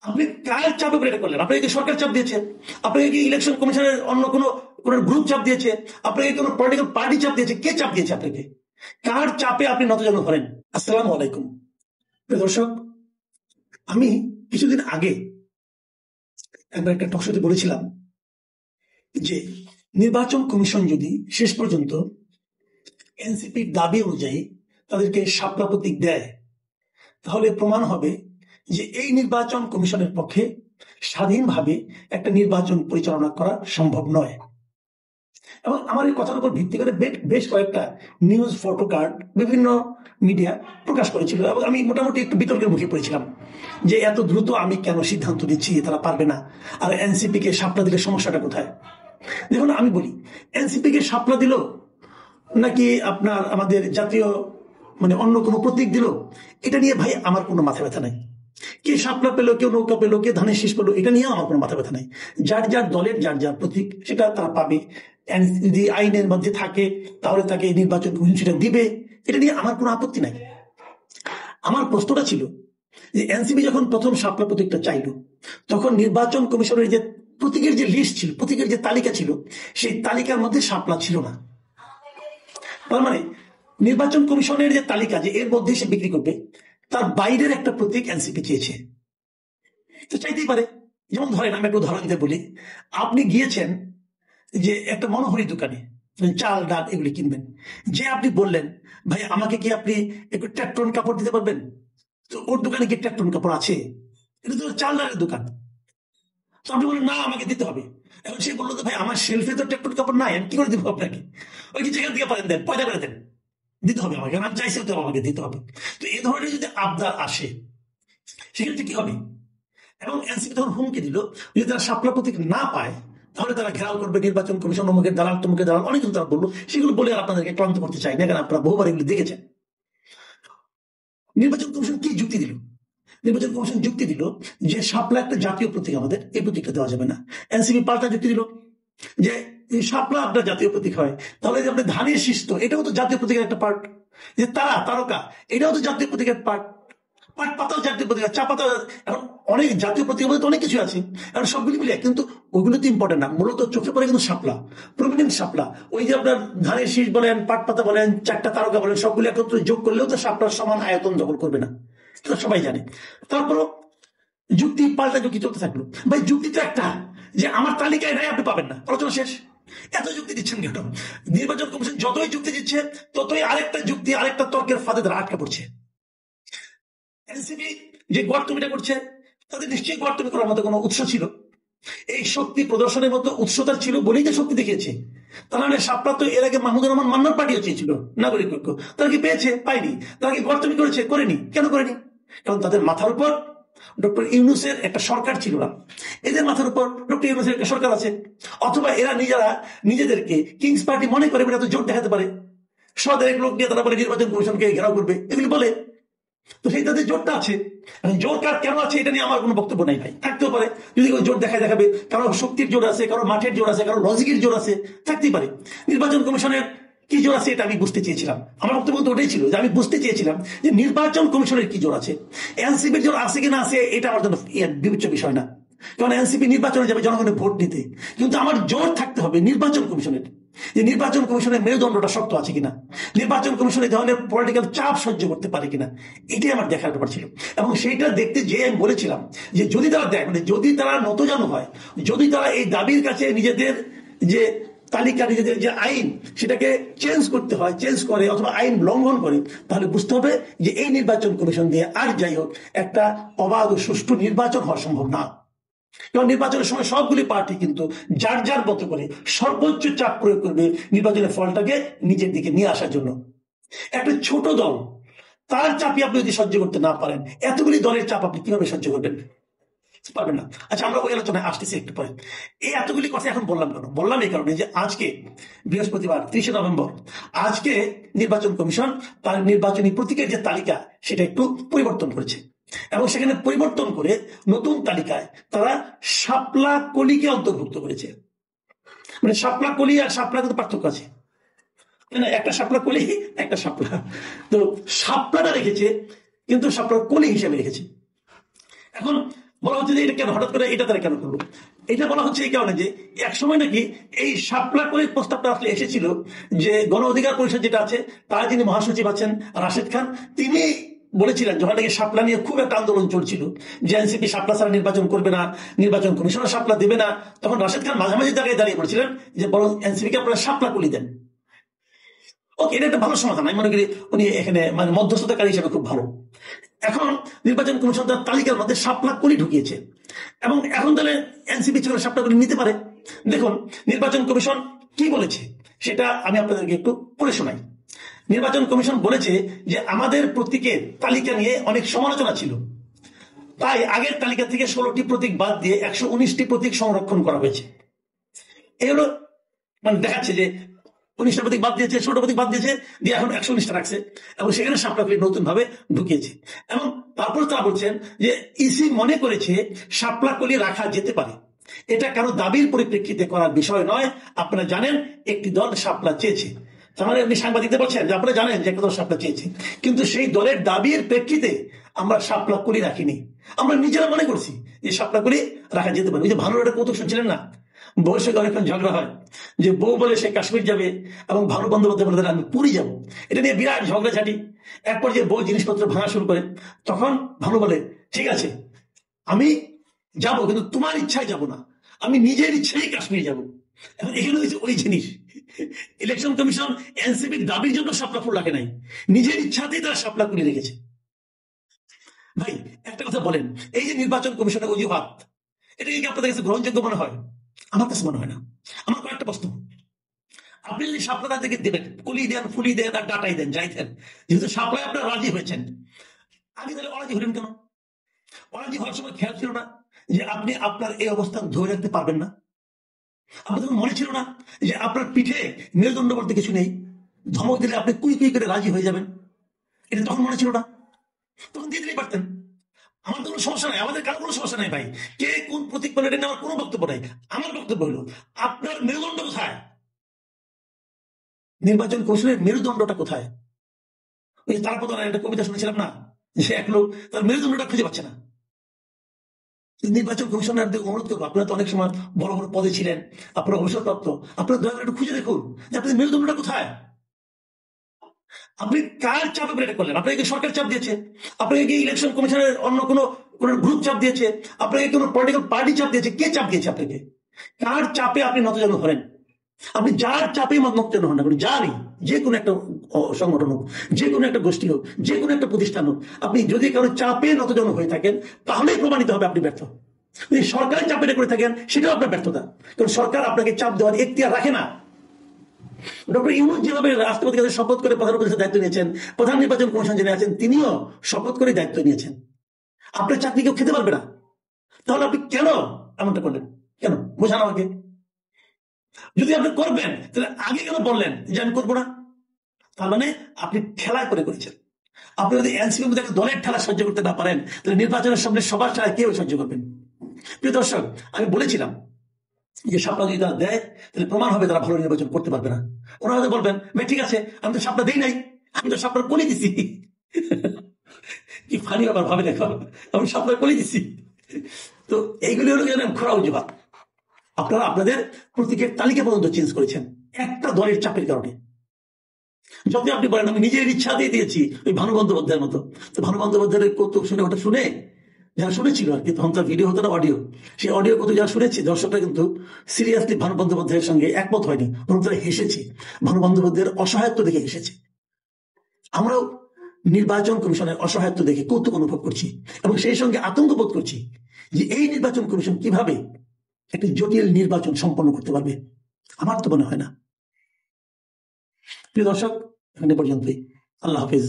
আপনি কার চাপে করে এটা করলেন? আপনাকে কি সরকার চাপ দিয়েছে? আপনাকে কি ইলেকশন কমিশনের অন্য কোনো কোনো গ্রুপ চাপ দিয়েছে? আপনাকে কোনো পলিটিক্যাল পার্টি চাপ দিয়েছে? কে চাপ দিয়েছে আপনাকে? কার চাপে আপনি নতজানু হলেন? আসসালামু আলাইকুম প্রিয় দর্শক, আমি কিছুদিন আগে একবার একটা টকশোতে বলেছিলাম যে নির্বাচন কমিশন যদি শেষ পর্যন্ত এনসিপির দাবি অনুযায়ী তাদেরকে শাপলা প্রতীক দেয়, তাহলে প্রমাণ হবে যে এই নির্বাচন কমিশনের পক্ষে স্বাধীনভাবে একটা নির্বাচন পরিচালনা করা সম্ভব নয়। এবং আমার এই কথার উপর ভিত্তি করে বেশ কয়েকটা নিউজ ফটো কার্ড বিভিন্ন মিডিয়া প্রকাশ করেছিল এবং আমি মোটামুটি একটু বিতর্কের মুখে পড়েছিলাম যে এত দ্রুত আমি কেন সিদ্ধান্ত নিচ্ছি, তারা পারবে না, আর এনসিপি কে শাপলা দিলে সমস্যাটা কোথায়? দেখুন, আমি বলি, এনসিপি কে শাপলা দিল নাকি আপনার আমাদের জাতীয় অন্য কোনো প্রতীক দিল, এটা নিয়ে ভাই আমার কোনো মাথা ব্যথা নাই। কে শাপলা পেলো, কেউ নৌকা পেলো, কে ধানের শীষ পেলো, এটা নিয়ে আমার কোনো মাথা ব্যথা নাই। যার যার দলের যার যার প্রতীক সেটা তারা পাবে। যদি আইনের মধ্যে থাকে তাহলে তাকে নির্বাচন কমিশন সেটা দিবে, এটা নিয়ে আমার কোনো আপত্তি নাই। আমার প্রশ্নটা ছিল যে এনসিপি যখন প্রথম শাপলা প্রতীকটা চাইল, তখন নির্বাচন কমিশনের যে প্রতীকের যে লিস্ট ছিল, প্রতীকের যে তালিকা ছিল, সেই তালিকার মধ্যে শাপলা ছিল না। তার মানে নির্বাচন কমিশনের যে তালিকা, যে এর মধ্যে সে বিক্রি করবে, তার বাইরের একটা প্রতীক এনসিপি চেয়েছে। তো চাইতেই পারে। যেমন ধরেন, আমি একটু উদাহরণ দিতে বলি, আপনি গিয়েছেন যে একটা মনোহরি দোকানে চাল ডাল এগুলি কিনবেন, যে আপনি বললেন ভাই আমাকে কি আপনি একটু ট্যাক্টন কাপড় দিতে পারবেন? তো ওর দোকানে কি ট্যাক্টন কাপড় আছে? এটা তো চাল ডালের দোকান। তো আপনি বললেন না, আমাকে দিতে হবে। এখন সে বললো ভাই আমার শেলফে তো ট্যাক্টন কাপড় নাই, আমি কি করে দিব আপনাকে? ওই কি যেখান থেকে পারেন দেন, পয়দা করে দেন, দিতে হবে আমাকে, আমি চাইছি তো আমাকে দিতে হবে। তো এই ধরনের যদি আবদার আসে, সেক্ষেত্রে কি হবে? এবং এনসিপি তখন হুমকি দিল, যদি তারা শাপলা প্রতীক না পায় তাহলে তারা ঘেরাও করবে নির্বাচন কমিশন, অমুকের দালাল তমুকের দালাল, অনেক কিছু তারা বললো। সেগুলো বলে আর আপনাদেরকে ক্লান্ত করতে চাই না, কারণ আপনারা বহুবার এগুলো দেখেছেন। নির্বাচন কমিশন কি যুক্তি দিল? নির্বাচন কমিশন যুক্তি দিল যে শাপলা একটা জাতীয় প্রতীক, আমাদের এই প্রতীকটা দেওয়া যাবে না। এনসিপি পাল্টা যুক্তি দিল যে শাপলা আপনার জাতীয় প্রতীক হয়, তাহলে যে আপনার ধানের শীষ, এটাও তো জাতীয় প্রতীকের একটা পার্ট। যে তারা তারকা, এটাও তো জাতীয় প্রতীকের পার্ট। পাট পাতাও জাতীয় প্রতীক, চা পাতা, এখন অনেক জাতীয় প্রতীকের মধ্যে অনেক কিছু আছে, এখন সবগুলি মিলে, কিন্তু ওইগুলো তো ইম্পর্টেন্ট না। মূলত চোখে পড়ে কিন্তু শাপলা, প্রমিনেন্ট শাপলা। ওই যে আপনার ধানের শীষ বলেন, পাট পাতা বলেন, চারটা তারকা বলেন, সবগুলো একত্রে যোগ করলেও তো শাপলার সমান আয়তন দখল করবে না, সেটা সবাই জানে। তারপরও যুক্তি পাল্টা যুক্তি চলতে থাকলো। ভাই যুক্তি তো একটা, যে আমার তালিকায় নাই, আপনি পাবেন না, আলোচনা শেষ। এত যুক্তি দিচ্ছেন কেন? নির্বাচন কমিশন যতই যুক্তি দিচ্ছে, ততই আরেকটা যুক্তি, আরেকটা তর্কের ফাঁদে তারা আটকা পড়ছে। এনসিপি যে গর্তমিটা করছে, তাদের নিশ্চয়ই গর্তমি করার মতো কোনো উৎস ছিল। এই শক্তি প্রদর্শনের মতো উৎসতা ছিল বলেই তো শক্তি দেখিয়েছে। তাহলে শাপলা তো এর আগে মাহমুদুর রহমান মান্নার পার্টিও চেয়েছিল, নাগরিক ঐক্য। তারা কি পেয়েছে? পায়নি। তারা কি গর্তমি করেছে? করেনি। কেন করেনি? কারণ তাদের মাথার উপর ডক্টর ইউনূসের একটা সরকার ছিল না, এদের মাথার উপর ডক্টর ইউনূসের একটা সরকার আছে। অথবা এরা নিজেরা নিজেদেরকে কিংস পার্টি মনে করে, এত জোট দেখাতে পারে, সদের লোক নিয়ে তারা বলে নির্বাচন কমিশনকে ঘেরাও করবে, এগুলি বলে। তো সেই তাদের জোরটা আছে। জোর কার কেন আছে এটা নিয়ে আমার কোনো বক্তব্য নাই ভাই। থাকতেও পারে, যদি ওই জোর দেখাবে, কারো শক্তির জোর আছে, কারো মাঠের জোর আছে, কারো লজিকের জোর আছে, থাকতেই পারে। নির্বাচন কমিশনের কি জোর আছে এটা আমি বুঝতে চেয়েছিলাম। আমার বক্তব্য তো ওটাই ছিল যে আমি বুঝতে চেয়েছিলাম যে নির্বাচন কমিশনের কি জোর আছে। এনসিপির জোর আছে কিনা আছে এটা আমার জন্য বিবেচ্য বিষয় না, কারণ এনসিপি নির্বাচনে যাবে জনগণের ভোট নিতে। কিন্তু আমার জোর থাকতে হবে নির্বাচন কমিশনের, যে নির্বাচন কমিশনের মেরুদণ্ডটা শক্ত আছে কিনা, নির্বাচন কমিশন এই ধরনের পলিটিক্যাল চাপ সহ্য করতে পারে কিনা, এটাই আমার দেখার ব্যাপার ছিল। এবং সেইটা দেখতে যে আমি বলেছিলাম যে যদি তারা দেয়, যদি তারা নতজানু হয়, যদি তারা এই দাবির কাছে নিজেদের যে তালিকা, নিজেদের যে আইন, সেটাকে চেঞ্জ করতে হয়, চেঞ্জ করে অথবা আইন লঙ্ঘন করে, তাহলে বুঝতে হবে যে এই নির্বাচন কমিশন দিয়ে আর যাই হোক একটা অবাধ ও সুষ্ঠু নির্বাচন হওয়া সম্ভব না। কারণ নির্বাচনের সময় সবগুলি পার্টি কিন্তু যার যার মতো করে সর্বোচ্চ চাপ প্রয়োগ করবে নির্বাচনের ফলটাকে নিজের দিকে নিয়ে আসার জন্য। একটা ছোট দল, তার চাপই আপনি যদি সহ্য করতে না পারেন, এতগুলি দলের চাপ আপনি কিভাবে সহ্য করবেন? পারবেন না। আচ্ছা, আমরা ওই আলোচনায় আসতেছি একটু পরে। এই এতগুলি কথা এখন বললাম কেন? বললাম এই কারণে যে আজকে বৃহস্পতিবার 30শে নভেম্বর, আজকে নির্বাচন কমিশন তার নির্বাচনী প্রতীকের যে তালিকা সেটা একটু পরিবর্তন করেছে, এবং সেখানে পরিবর্তন করে নতুন তালিকায় তারা শাপলা কলিকে অন্তর্ভুক্ত করেছে। শাপলা কলি আর শাপলা কিন্তু পার্থক্য আছে, একটা শাপলা কলি, একটা শাপলা। তো শাপলাটা রেখেছে, কিন্তু শাপলা কলি হিসেবে রেখেছে। এখন বলা হচ্ছে যে এটা কেন হঠাৎ করে এটা তারা কেন করলো। এটা বলা হচ্ছে এই কারণে যে একসময় নাকি এই শাপলা করে প্রস্তাবটা আসলে এসেছিল যে গণ অধিকার পরিষদ যেটা আছে তার যিনি মহাসচিব আছেন রাশেদ খান, তিনি বলেছিলেন যখন নাকি শাপলা নিয়ে খুব একটা আন্দোলন চলছিল যে এনসিপি শাপলা ছাড়া নির্বাচন করবে না, নির্বাচন কমিশনার শাপলা দেবে না, তখন রাশেদ খান মাঝামাঝি জায়গায় দাঁড়িয়ে পড়েছিলেন যে বরং এনসিপিকে আপনারা শাপলা কলি দেন। ওকে, এটা একটা ভালো সমাধান, আমি মনে করি উনি এখানে মানে মধ্যস্থতাকারী হিসেবে খুব ভালো। এখন নির্বাচন কমিশন তার তালিকার মধ্যে শাপলা কলি ঢুকিয়েছে এবং এখন তাহলে এনসিপি ছিল শাপলা কলি নিতে পারে। দেখুন নির্বাচন কমিশন কি বলেছে সেটা আমি আপনাদেরকে একটু পড়ে শোনাই। নির্বাচন কমিশন বলেছে যে আমাদের প্রতীকের তালিকা নিয়ে অনেক সমালোচনা ছিল, তাই আগের তালিকা থেকে 16টি প্রতীক বাদ দিয়ে 119টি প্রতীক সংরক্ষণ করা হয়েছে। এগুলো মানে দেখাচ্ছে যে 19টা প্রতীক বাদ দিয়েছে, 16টা প্রতীক বাদ দিয়েছে, দিয়ে এখন 119টা রাখছে এবং সেখানে শাপলা কলি নতুন ভাবে ঢুকিয়েছে। এবং তারপর তারা বলছেন যে ইসি মনে করেছে শাপলা কলি রাখা যেতে পারে, এটা কারো দাবির পরিপ্রেক্ষিতে করার বিষয় নয়। আপনারা জানেন একটি দল শাপলা চেয়েছে, তার মানে আপনি সাংবাদিকদের বলছেন যে আপনারা জানেন যে একটা দল শাপলা চেয়েছে, কিন্তু সেই দলের দাবির প্রেক্ষিতে আমরা শাপলা কলি রাখিনি, আমরা নিজেরা মনে করছি যে শাপলা কলি রাখা যেতে পারে। ওই যে ভালো একটা কৌতুক শুনছিলেন না, বউয়ের সঙ্গে অনেকক্ষণ ঝগড়া হয় যে বউ বলে সে কাশ্মীর যাবে এবং ভালো বন্দ্যোপাধ্যায় বলে আমি পুরী যাবো, এটা নিয়ে বিরাট ঝগড়াঝাটি। এরপর যে বউ জিনিসপত্র ভাঙা শুরু করে তখন ভালো বলে ঠিক আছে আমি যাব, কিন্তু তোমার ইচ্ছায় যাব না, আমি নিজের ইচ্ছাই কাশ্মীর যাব। এখন এখানে হয়েছে ওই জিনিস, ইলেকশন কমিশন এনসিপির দাবির জন্য শাপলা ফুল রাখে নাই, নিজের ইচ্ছাতেই তারা শাপলা খুলে রেখেছে। ভাই একটা কথা বলেন, এই যে নির্বাচন কমিশনের অজুহাত, এটা কি আপনাদের কাছে গ্রহণযোগ্য মনে হয়? আমার কাছে মনে হয় না। আমার কয়েকটা প্রশ্ন, আপনি যদি শাপলা তাদেরকে দেবেন, কলি দেন, ফুলি দেন আর ডাটাই দেন, যাই দেন, যেহেতু শাপলায় আপনারা রাজি হয়েছেন, আগে তাহলে অরাজি হলেন কেন? অরাজি হওয়ার সময় খেয়াল ছিল না যে আপনি আপনার এই অবস্থান ধরে রাখতে পারবেন না? আপনাদের মনে ছিল না যে আপনার পিঠে মেরুদণ্ড বলতে কিছু নেই, ধমক দিলে আপনি কুই কুই করে রাজি হয়ে যাবেন? এটা তখন মনে ছিল না? তখন দিয়ে দিলেই পারতেন। আমার তো কোনো সমস্যা নাই, আমাদের কারো কোনো সমস্যা নাই ভাই, কে কোন প্রতীক বলে এটা নিয়ে আমার কোনো বক্তব্য নাই। আমার বক্তব্য হলো আপনার মেরুদণ্ড কোথায়? নির্বাচন কমিশনের মেরুদণ্ডটা কোথায়? ওই তারাপদ একটা কবিতা শুনেছিলাম না, সে এক লোক তার মেরুদণ্ডটা খুঁজে পাচ্ছে না। নির্বাচন কমিশনারদের অনুরোধ করবো, আপনারা তো অনেক সময় বড় বড় পদে ছিলেন, আপনারা অবসরপ্রাপ্ত, আপনারা দয়া করে একটু খুঁজে দেখুন যে আপনাদের মেরুদণ্ডটা কোথায়। আপনি কার চাপে এটা করলেন? আপনাকে কি সরকার চাপ দিয়েছে? আপনাকে কি ইলেকশন কমিশনের অন্য কোনো গ্রুপ চাপ দিয়েছে? আপনাকে কোনো পলিটিক্যাল পার্টি চাপ দিয়েছে? কে চাপ দিয়েছে আপনাকে? কার চাপে আপনি নতজানু হলেন? আপনি যার চাপে নতজানু হন না, যারই, যে কোনো একটা সংগঠন হোক, যে কোনো একটা গোষ্ঠী হোক, যে কোনো একটা প্রতিষ্ঠান হোক, আপনি যদি কারো চাপে নতজানু হয়ে থাকেন তাহলেই প্রমাণিত হবে আপনি ব্যর্থ। যদি সরকারের চাপে করে থাকেন সেটাও আপনার ব্যর্থতা, কারণ সরকার আপনাকে চাপ দেওয়ার এখতিয়ার রাখে না। ডক্টর ইউনূস যেভাবে রাষ্ট্রপতির কাছে শপথ করে প্রধান উপদেষ্টার দায়িত্ব নিয়েছেন, প্রধান নির্বাচন কমিশন যিনি আছেন তিনিও শপথ করে দায়িত্ব নিয়েছেন। আপনার চাকরি কেউ খেতে পারবে না, তাহলে আপনি কেন এমনটা করলেন? কেন বোঝান আমাকে। যদি আপনি করবেন তাহলে আগে কেন বললেন যে আমি করবো না? তার মানে আপনি ঠেলায় করে করেছেন। আপনি যদি এনসিপির মধ্যে একটা দলের ঠেলা সহ্য করতে না পারেন তাহলে নির্বাচনের সামনে সবার ছাড়া কেউ সহ্য করবেন? প্রিয় দর্শক, আমি বলেছিলাম যে শাপলা যদি তারা দেয় তাহলে প্রমাণ হবে তারা ভালো নির্বাচন করতে পারবে না। ওনারা হয়তো বলবেন ভাই ঠিক আছে আমি তো শাপলা দেই নাই, আমি তো শাপলা কলি দিছি। কি ফানি ব্যাপার ভাবে দেখো, আমি শাপলা কলি দিছি। তো এইগুলি হলো যেন খোরা অজুহাত। আপনারা আপনাদের প্রতীকের তালিকা পর্যন্ত চেঞ্জ করেছেন একটা দলের চাপের কারণে। যদি আপনি বলেন আমি নিজের ইচ্ছা দিয়ে দিয়েছি, ওই ভানু বন্দ্যোপাধ্যায়ের মতো, তো ভানু বন্দ্যোপাধ্যায়ের কৌতুক শুনে ওটা শুনে যারা শুনেছিল আর কি, তখন তার ভিডিও হতো না অডিও, সেই অডিও কত যারা শুনেছি দর্শকরা কিন্তু সিরিয়াসলি ভানু বন্দ্যোপাধ্যায়ের সঙ্গে একমত হয়নি, বরং তারা হেসেছে, ভানু বন্দ্যোপাধ্যায়ের অসহায়ত্ব দেখে হেসেছে। আমরাও নির্বাচন কমিশনের অসহায়ত্ব দেখে কৌতুক অনুভব করছি এবং সেই সঙ্গে আতঙ্ক বোধ করছি যে এই নির্বাচন কমিশন কিভাবে একটি জটিল নির্বাচন সম্পন্ন করতে পারবে। আমার তো মনে হয় না। প্রিয় দর্শক, এখানে পর্যন্তই। আল্লাহ হাফিজ।